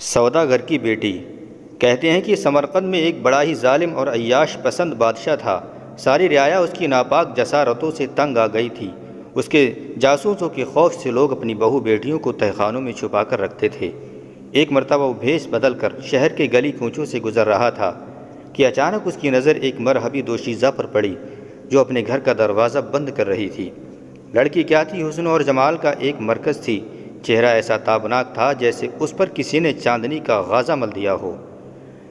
سوداگر کی بیٹی۔ کہتے ہیں کہ سمرقند میں ایک بڑا ہی ظالم اور عیاش پسند بادشاہ تھا۔ ساری رعایا اس کی ناپاک جسارتوں سے تنگ آ گئی تھی۔ اس کے جاسوسوں کے خوف سے لوگ اپنی بہو بیٹیوں کو تہخانوں میں چھپا کر رکھتے تھے۔ ایک مرتبہ وہ بھیس بدل کر شہر کے گلی کوچوں سے گزر رہا تھا کہ اچانک اس کی نظر ایک مرحبی دوشیزہ پر پڑی جو اپنے گھر کا دروازہ بند کر رہی تھی۔ لڑکی کیا تھی؟ حسن اور جمال کا ایک مرکز تھی۔ چہرہ ایسا تابناک تھا جیسے اس پر کسی نے چاندنی کا غازہ مل دیا ہو۔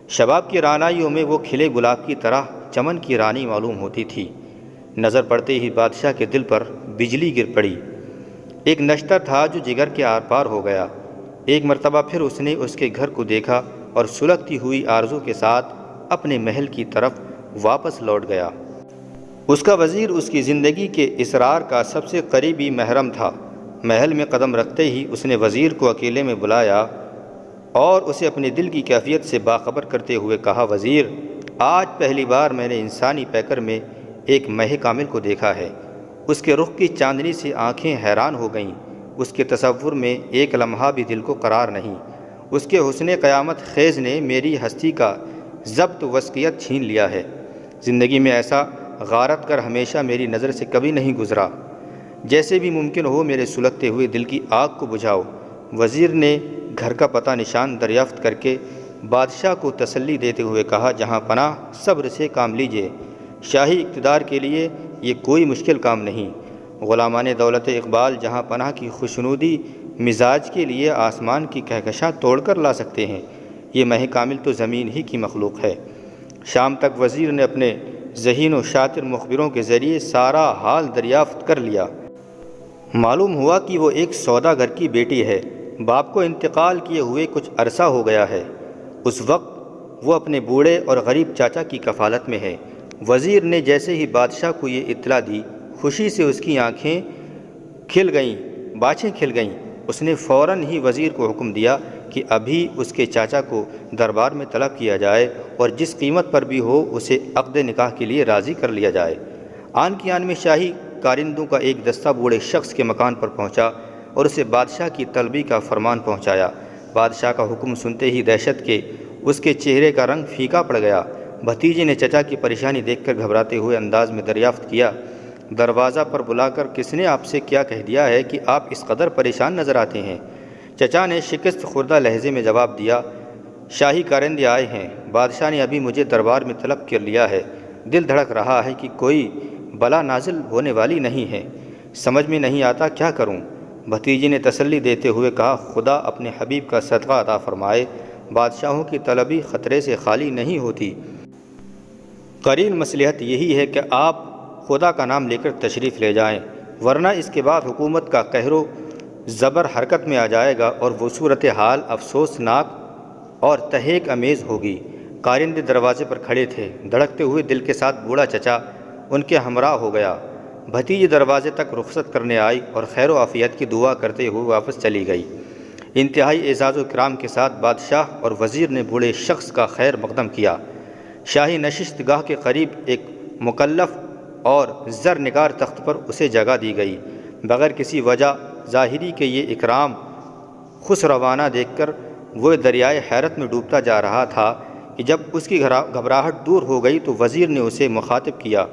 شباب کی رعنائیوں میں وہ کھلے گلاب کی طرح چمن کی رانی معلوم ہوتی تھی۔ نظر پڑتے ہی بادشاہ کے دل پر بجلی گر پڑی۔ ایک نشتر تھا جو جگر کے آر پار ہو گیا۔ ایک مرتبہ پھر اس نے اس کے گھر کو دیکھا اور سلگتی ہوئی آرزو کے ساتھ اپنے محل کی طرف واپس لوٹ گیا۔ اس کا وزیر اس کی زندگی کے اسرار کا سب سے قریبی محرم تھا۔ محل میں قدم رکھتے ہی اس نے وزیر کو اکیلے میں بلایا اور اسے اپنے دل کی کیفیت سے باخبر کرتے ہوئے کہا، وزیر، آج پہلی بار میں نے انسانی پیکر میں ایک ماہ کامل کو دیکھا ہے۔ اس کے رخ کی چاندنی سے آنکھیں حیران ہو گئیں۔ اس کے تصور میں ایک لمحہ بھی دل کو قرار نہیں۔ اس کے حسن قیامت خیز نے میری ہستی کا ضبط وسقیت چھین لیا ہے۔ زندگی میں ایسا غارت کر ہمیشہ میری نظر سے کبھی نہیں گزرا۔ جیسے بھی ممکن ہو میرے سلگتے ہوئے دل کی آگ کو بجھاؤ۔ وزیر نے گھر کا پتہ نشان دریافت کر کے بادشاہ کو تسلی دیتے ہوئے کہا، جہاں پناہ صبر سے کام لیجیے۔ شاہی اقتدار کے لیے یہ کوئی مشکل کام نہیں۔ غلامان دولت اقبال جہاں پناہ کی خوشنودی مزاج کے لیے آسمان کی کہکشاں توڑ کر لا سکتے ہیں، یہ ماہ کامل تو زمین ہی کی مخلوق ہے۔ شام تک وزیر نے اپنے ذہین و شاطر مخبروں کے ذریعے سارا حال دریافت کر لیا۔ معلوم ہوا کہ وہ ایک سوداگر کی بیٹی ہے۔ باپ کو انتقال کیے ہوئے کچھ عرصہ ہو گیا ہے۔ اس وقت وہ اپنے بوڑھے اور غریب چاچا کی کفالت میں ہے۔ وزیر نے جیسے ہی بادشاہ کو یہ اطلاع دی، خوشی سے اس کی آنکھیں کھل گئیں، باچھیں کھل گئیں۔ اس نے فوراً ہی وزیر کو حکم دیا کہ ابھی اس کے چاچا کو دربار میں طلب کیا جائے اور جس قیمت پر بھی ہو اسے عقد نکاح کے لیے راضی کر لیا جائے۔ آن کی آن میں شاہی کارندوں کا ایک دستہ بوڑھے شخص کے مکان پر پہنچا اور اسے بادشاہ کی طلبی کا فرمان پہنچایا۔ بادشاہ کا حکم سنتے ہی دہشت کے اس کے چہرے کا رنگ پھیکا پڑ گیا۔ بھتیجے نے چچا کی پریشانی دیکھ کر گھبراتے ہوئے انداز میں دریافت کیا، دروازہ پر بلا کر کس نے آپ سے کیا کہہ دیا ہے کہ آپ اس قدر پریشان نظر آتے ہیں؟ چچا نے شکست خوردہ لہجے میں جواب دیا، شاہی کارندے آئے ہیں۔ بادشاہ نے ابھی مجھے دربار میں طلب کر لیا ہے۔ دل دھڑک رہا ہے کہ کوئی بلا نازل ہونے والی نہیں ہے۔ سمجھ میں نہیں آتا کیا کروں۔ بھتیجی نے تسلی دیتے ہوئے کہا، خدا اپنے حبیب کا صدقہ عطا فرمائے۔ بادشاہوں کی طلبی خطرے سے خالی نہیں ہوتی۔ قرین مصلحت یہی ہے کہ آپ خدا کا نام لے کر تشریف لے جائیں، ورنہ اس کے بعد حکومت کا قہر و زبر حرکت میں آ جائے گا اور وہ صورتحال افسوسناک اور تحیک امیز ہوگی۔ کارندے دروازے پر کھڑے تھے۔ دھڑکتے ہوئے دل کے ساتھ بوڑھا چچا ان کے ہمراہ ہو گیا۔ بھتیجی دروازے تک رخصت کرنے آئی اور خیر و عافیت کی دعا کرتے ہوئے واپس چلی گئی۔ انتہائی اعزاز و کرام کے ساتھ بادشاہ اور وزیر نے بوڑھے شخص کا خیر مقدم کیا۔ شاہی نشست گاہ کے قریب ایک مکلف اور زر نگار تخت پر اسے جگہ دی گئی۔ بغیر کسی وجہ ظاہری کے یہ اکرام خسروانہ دیکھ کر وہ دریائے حیرت میں ڈوبتا جا رہا تھا کہ جب اس کی گھبراہٹ دور ہو گئی تو وزیر نے اسے مخاطب کیا،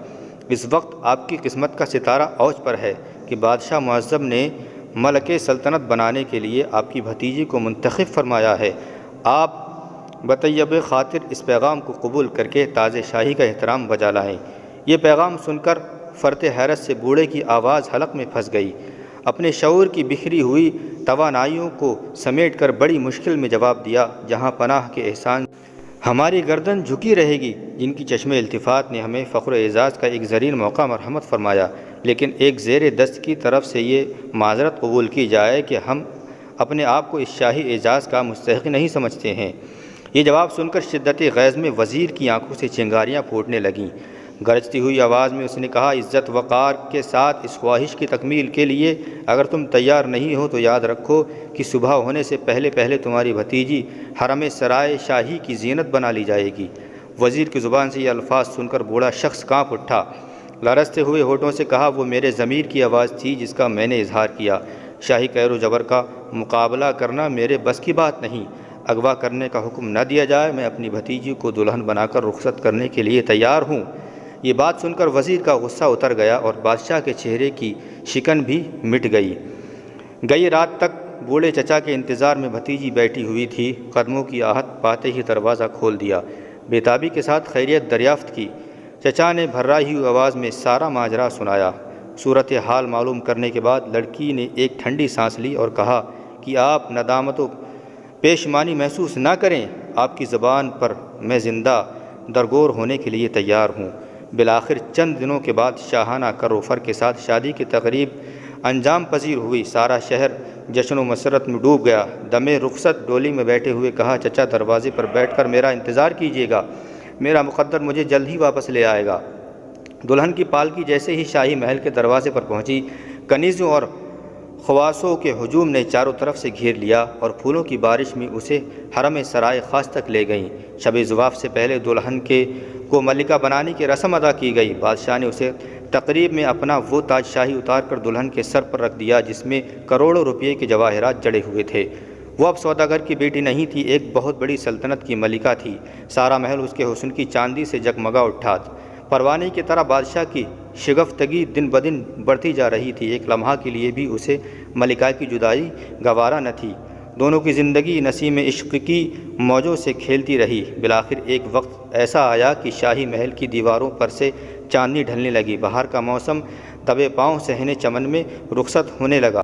اس وقت آپ کی قسمت کا ستارہ اوج پر ہے کہ بادشاہ معظم نے ملکہ سلطنت بنانے کے لیے آپ کی بھتیجی کو منتخب فرمایا ہے۔ آپ بطیب خاطر اس پیغام کو قبول کر کے تاج شاہی کا احترام بجا لائیں۔ یہ پیغام سن کر فرط حیرت سے بوڑھے کی آواز حلق میں پھنس گئی۔ اپنے شعور کی بکھری ہوئی توانائیوں کو سمیٹ کر بڑی مشکل میں جواب دیا، جہاں پناہ کے احسان ہماری گردن جھکی رہے گی، جن کی چشم التفات نے ہمیں فخر و اعزاز کا ایک زرین موقع مرحمت فرمایا، لیکن ایک زیر دست کی طرف سے یہ معذرت قبول کی جائے کہ ہم اپنے آپ کو اس شاہی اعزاز کا مستحق نہیں سمجھتے ہیں۔ یہ جواب سن کر شدت غیظ میں وزیر کی آنکھوں سے چنگاریاں پھوٹنے لگیں۔ گرجتی ہوئی آواز میں اس نے کہا، عزت وقار کے ساتھ اس خواہش کی تکمیل کے لیے اگر تم تیار نہیں ہو تو یاد رکھو کہ صبح ہونے سے پہلے پہلے تمہاری بھتیجی حرم سرائے شاہی کی زینت بنا لی جائے گی۔ وزیر کی زبان سے یہ الفاظ سن کر بوڑھا شخص کانپ اٹھا، لرزتے ہوئے ہونٹوں سے کہا، وہ میرے ضمیر کی آواز تھی جس کا میں نے اظہار کیا۔ شاہی قہر و جبر کا مقابلہ کرنا میرے بس کی بات نہیں۔ اغوا کرنے کا حکم نہ دیا جائے، میں اپنی بھتیجی کو دلہن بنا کر رخصت کرنے کے لیے تیار ہوں۔ یہ بات سن کر وزیر کا غصہ اتر گیا اور بادشاہ کے چہرے کی شکن بھی مٹ گئی۔ گئی رات تک بوڑھے چچا کے انتظار میں بھتیجی بیٹھی ہوئی تھی۔ قدموں کی آہٹ پاتے ہی دروازہ کھول دیا، بےتابی کے ساتھ خیریت دریافت کی۔ چچا نے بھررائی ہوئی آواز میں سارا ماجرا سنایا۔ صورتحال معلوم کرنے کے بعد لڑکی نے ایک ٹھنڈی سانس لی اور کہا کہ آپ ندامت و پشیمانی محسوس نہ کریں، آپ کی زبان پر میں زندہ درگور ہونے کے لیے تیار ہوں۔ بالآخر چند دنوں کے بعد شاہانہ کر و فر کے ساتھ شادی کی تقریب انجام پذیر ہوئی۔ سارا شہر جشن و مسرت میں ڈوب گیا۔ دمِ رخصت ڈولی میں بیٹھے ہوئے کہا، چچا دروازے پر بیٹھ کر میرا انتظار کیجیے گا، میرا مقدر مجھے جلد ہی واپس لے آئے گا۔ دلہن کی پالکی جیسے ہی شاہی محل کے دروازے پر پہنچی، کنیزوں اور خواصوں کے ہجوم نے چاروں طرف سے گھیر لیا اور پھولوں کی بارش میں اسے حرم سرائے خاص تک لے گئیں۔ شب زفاف سے پہلے دلہن کو ملکہ بنانے کی رسم ادا کی گئی۔ بادشاہ نے اسے تقریب میں اپنا وہ تاج شاہی اتار کر دلہن کے سر پر رکھ دیا جس میں کروڑوں روپے کے جواہرات جڑے ہوئے تھے۔ وہ اب سوداگر کی بیٹی نہیں تھی، ایک بہت بڑی سلطنت کی ملکہ تھی۔ سارا محل اس کے حسن کی چاندی سے جگمگا اٹھا۔ پروانے کی طرح بادشاہ کی شگفتگی دن بدن بڑھتی جا رہی تھی۔ ایک لمحہ کے لیے بھی اسے ملکہ کی جدائی گوارا نہ تھی۔ دونوں کی زندگی نسیم عشق کی موجوں سے کھیلتی رہی۔ بالآخر ایک وقت ایسا آیا کہ شاہی محل کی دیواروں پر سے چاندنی ڈھلنے لگی۔ بہار کا موسم دبے پاؤں صحن چمن میں رخصت ہونے لگا۔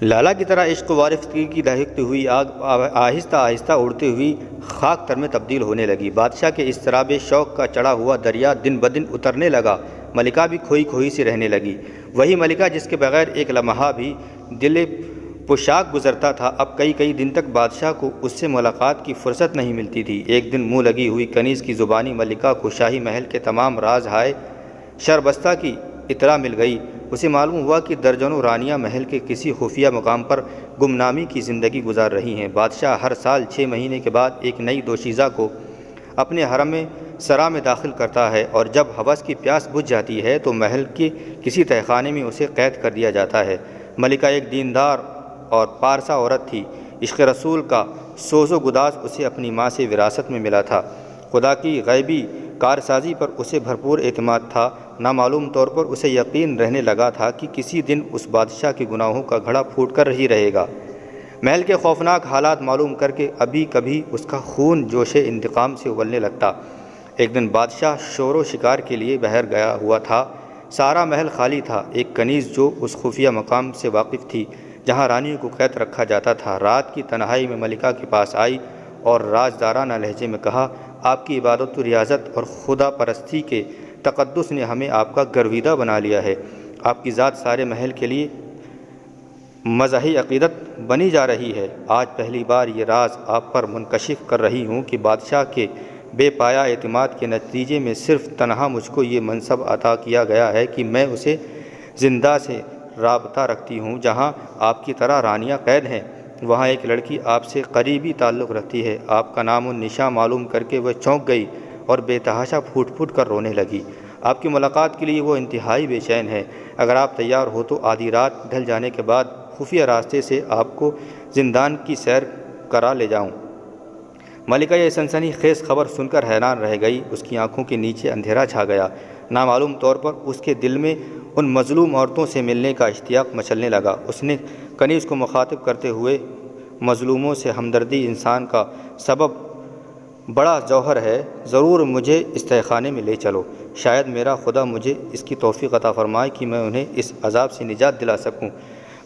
لالا کی طرح عشق و وارفتگی کی دہکتی ہوئی آگ آہستہ آہستہ اڑتی ہوئی خاک تر میں تبدیل ہونے لگی۔ بادشاہ کے اضطراب شوق کا چڑھا ہوا دریا دن بدن اترنے لگا۔ ملکہ بھی کھوئی کھوئی سی رہنے لگی۔ وہی ملکہ جس کے بغیر ایک لمحہ بھی دل پوشاک گزرتا تھا، اب کئی دن تک بادشاہ کو اس سے ملاقات کی فرصت نہیں ملتی تھی۔ ایک دن منہ لگی ہوئی کنیز کی زبانی ملکہ کو شاہی محل کے تمام راز ہائے شربستہ کی اطلاع مل گئی۔ اسے معلوم ہوا کہ درجنوں رانیاں محل کے کسی خفیہ مقام پر گمنامی کی زندگی گزار رہی ہیں۔ بادشاہ ہر سال 6 مہینے کے بعد ایک نئی دوشیزہ کو اپنے حرم سرا میں داخل کرتا ہے، اور جب ہوس کی پیاس بجھ جاتی ہے تو محل کے کسی تہخانے میں اسے قید کر دیا جاتا ہے۔ ملکہ ایک دیندار اور پارسا عورت تھی۔ عشق رسول کا سوز و گداز اسے اپنی ماں سے وراثت میں ملا تھا۔ خدا کی غیبی کارسازی پر اسے بھرپور اعتماد تھا۔ نامعلوم طور پر اسے یقین رہنے لگا تھا کہ کسی دن اس بادشاہ کے گناہوں کا گھڑا پھوٹ کر ہی رہے گا۔ محل کے خوفناک حالات معلوم کر کے ابھی کبھی اس کا خون جوش انتقام سے ابلنے لگتا۔ ایک دن بادشاہ شور و شکار کے لیے باہر گیا ہوا تھا۔ سارا محل خالی تھا۔ ایک کنیز جو اس خفیہ مقام سے واقف تھی جہاں رانیوں کو قید رکھا جاتا تھا، رات کی تنہائی میں ملکہ کے پاس آئی اور رازدارانہ لہجے میں کہا، آپ کی عبادت و ریاضت اور خدا پرستی کے تقدس نے ہمیں آپ کا گرویدہ بنا لیا ہے۔ آپ کی ذات سارے محل کے لیے مذہبی عقیدت بنی جا رہی ہے۔ آج پہلی بار یہ راز آپ پر منکشف کر رہی ہوں کہ بادشاہ کے بے پایا اعتماد کے نتیجے میں صرف تنہا مجھ کو یہ منصب عطا کیا گیا ہے کہ میں اسے زندہ سے رابطہ رکھتی ہوں۔ جہاں آپ کی طرح رانیاں قید ہیں، وہاں ایک لڑکی آپ سے قریبی تعلق رکھتی ہے۔ آپ کا نام و نشاں معلوم کر کے وہ چونک گئی اور بے تحاشا پھوٹ پھوٹ کر رونے لگی۔ آپ کی ملاقات کے لیے وہ انتہائی بے چین ہے۔ اگر آپ تیار ہو تو آدھی رات ڈھل جانے کے بعد خفیہ راستے سے آپ کو زندان کی سیر کرا لے جاؤں۔ ملکہ یہ سنسنی خیز خبر سن کر حیران رہ گئی۔ اس کی آنکھوں کے نیچے اندھیرا چھا گیا۔ نامعلوم طور پر اس کے دل میں ان مظلوم عورتوں سے ملنے کا اشتیاق مچلنے لگا۔ اس نے کنیز کو مخاطب کرتے ہوئے، مظلوموں سے ہمدردی انسان کا سبب بڑا جوہر ہے، ضرور مجھے اس تہخانے میں لے چلو۔ شاید میرا خدا مجھے اس کی توفیق عطا فرمائے کہ میں انہیں اس عذاب سے نجات دلا سکوں۔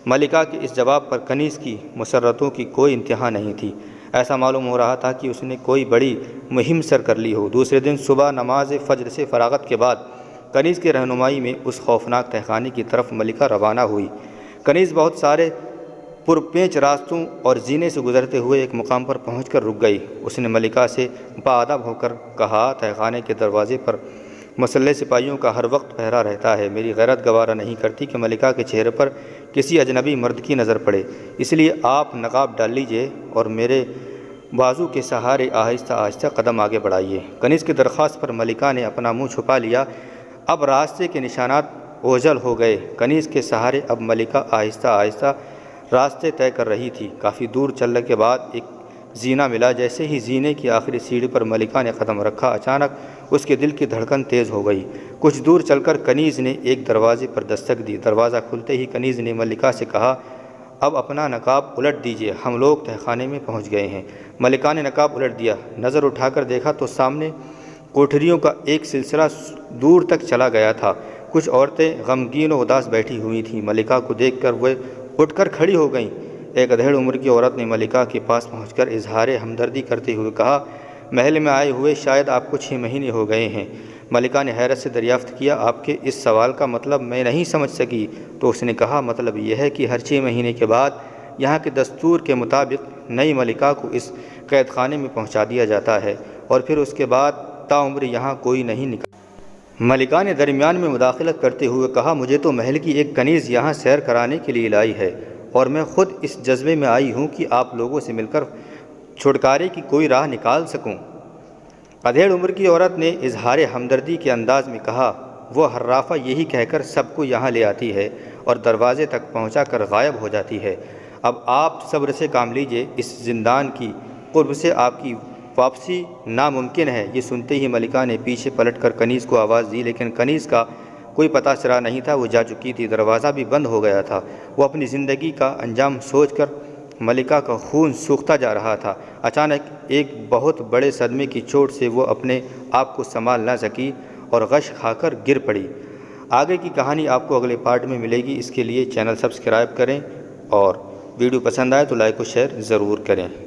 ملکہ کے اس جواب پر کنیز کی مسرتوں کی کوئی انتہا نہیں تھی۔ ایسا معلوم ہو رہا تھا کہ اس نے کوئی بڑی مہم سر کر لی ہو۔ دوسرے دن صبح نماز فجر سے فراغت کے بعد کنیز کی رہنمائی میں اس خوفناک تہخانے کی طرف ملکہ روانہ ہوئی۔ کنیز بہت سارے پرپیچ راستوں اور زینے سے گزرتے ہوئے ایک مقام پر پہنچ کر رک گئی۔ اس نے ملکہ سے باادب ہو کر کہا، تہخانے کے دروازے پر مسلح سپاہیوں کا ہر وقت پہرا رہتا ہے۔ میری غیرت گوارا نہیں کرتی کہ ملکہ کے چہرے پر کسی اجنبی مرد کی نظر پڑے، اس لیے آپ نقاب ڈال لیجئے اور میرے بازو کے سہارے آہستہ آہستہ قدم آگے بڑھائیے۔ کنیز کی درخواست پر ملکہ نے اپنا منہ چھپا لیا۔ اب راستے کے نشانات اوجھل ہو گئے۔ کنیز کے سہارے اب ملکہ آہستہ آہستہ راستے طے کر رہی تھی۔ کافی دور چلنے کے بعد ایک زینہ ملا۔ جیسے ہی زینے کی آخری سیڑھی پر ملکہ نے قدم رکھا، اچانک اس کے دل کی دھڑکن تیز ہو گئی۔ کچھ دور چل کر کنیز نے ایک دروازے پر دستک دی۔ دروازہ کھلتے ہی کنیز نے ملکہ سے کہا، اب اپنا نقاب الٹ دیجیے، ہم لوگ تہخانے میں پہنچ گئے ہیں۔ ملکہ نے نقاب الٹ دیا، نظر اٹھا کر دیکھا تو سامنے کوٹھریوں کا ایک سلسلہ دور تک چلا گیا تھا۔ کچھ عورتیں غمگین و اداس بیٹھی ہوئی تھیں۔ ملکہ کو دیکھ کر وہ اٹھ کر کھڑی ہو گئیں۔ ایک ادھیڑ عمر کی عورت نے ملکہ کے پاس پہنچ کر اظہار ہمدردی کرتے ہوئے کہا، محل میں آئے ہوئے شاید آپ کو 6 مہینے ہو گئے ہیں۔ ملکہ نے حیرت سے دریافت کیا، آپ کے اس سوال کا مطلب میں نہیں سمجھ سکی۔ تو اس نے کہا، مطلب یہ ہے کہ ہر 6 مہینے کے بعد یہاں کے دستور کے مطابق نئی ملکہ کو اس قید خانے میں پہنچا دیا جاتا ہے اور پھر اس کے بعد تاعمر یہاں کوئی نہیں نکلتا۔ ملکہ نے درمیان میں مداخلت کرتے ہوئے کہا، مجھے تو محل کی ایک کنیز یہاں سیر کرانے کے لیے لائی ہے اور میں خود اس جذبے میں آئی ہوں کہ آپ لوگوں سے مل کر چھٹکارے کی کوئی راہ نکال سکوں۔ ادھیڑ عمر کی عورت نے اظہار ہمدردی کے انداز میں کہا، وہ حرافہ یہی کہہ کر سب کو یہاں لے آتی ہے اور دروازے تک پہنچا کر غائب ہو جاتی ہے۔ اب آپ صبر سے کام لیجیے، اس زندان کی قرب سے آپ کی واپسی ناممکن ہے۔ یہ سنتے ہی ملکہ نے پیچھے پلٹ کر کنیز کو آواز دی، لیکن کنیز کا کوئی پتہ چلا نہیں تھا، وہ جا چکی تھی، دروازہ بھی بند ہو گیا تھا۔ وہ اپنی زندگی کا انجام سوچ کر ملکہ کا خون سوکھتا جا رہا تھا۔ اچانک ایک بہت بڑے صدمے کی چوٹ سے وہ اپنے آپ کو سنبھال نہ سکی اور غش کھا کر گر پڑی۔ آگے کی کہانی آپ کو اگلے پارٹ میں ملے گی۔ اس کے لیے چینل سبسکرائب کریں اور ویڈیو پسند آئے تو لائک و شیئر ضرور کریں۔